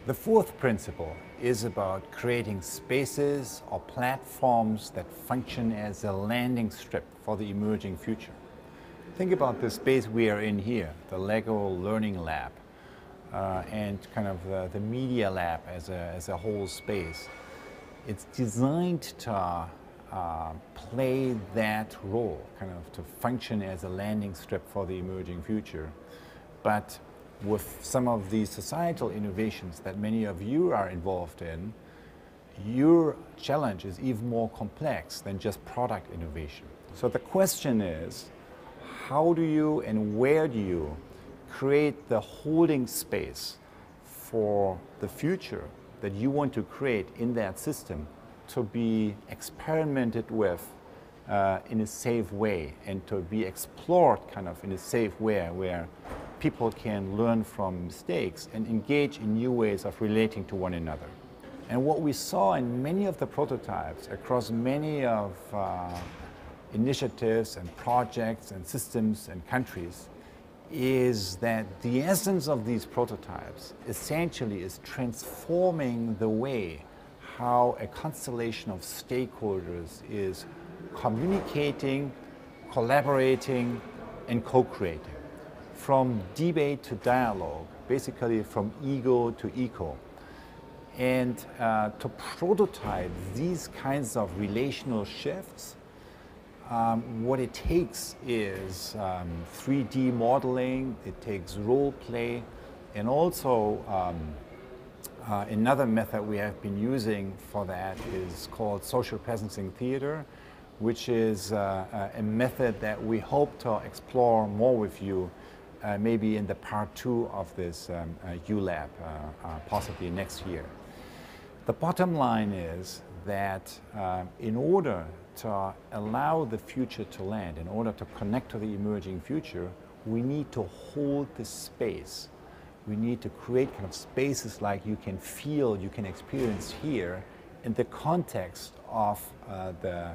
The fourth principle is about creating spaces or platforms that function as a landing strip for the emerging future. Think about the space we are in here, the Lego Learning Lab, and kind of the Media Lab as a whole space. It's designed to play that role, kind of to function as a landing strip for the emerging future. But with some of these societal innovations that many of you are involved in, your challenge is even more complex than just product innovation. So the question is, how do you and where do you create the holding space for the future that you want to create in that system to be experimented with in a safe way and to be explored kind of in a safe way where people can learn from mistakes and engage in new ways of relating to one another. And what we saw in many of the prototypes across many of initiatives and projects and systems and countries is that the essence of these prototypes essentially is transforming the way how a constellation of stakeholders is communicating, collaborating, and co-creating. From debate to dialogue, basically from ego to eco. And to prototype these kinds of relational shifts, what it takes is 3D modeling, it takes role play, and also another method we have been using for that is called social presencing theater, which is a method that we hope to explore more with you maybe in the part 2 of this u.lab, possibly next year. The bottom line is that in order to allow the future to land, in order to connect to the emerging future, we need to hold the space. We need to create kind of spaces like you can feel, you can experience here in the context of the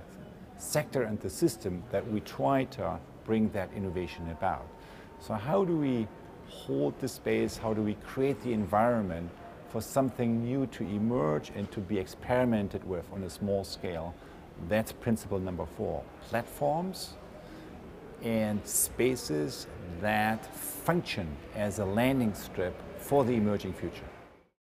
sector and the system that we try to bring that innovation about. So how do we hold the space? How do we create the environment for something new to emerge and to be experimented with on a small scale? That's principle number 4. Platforms and spaces that function as a landing strip for the emerging future.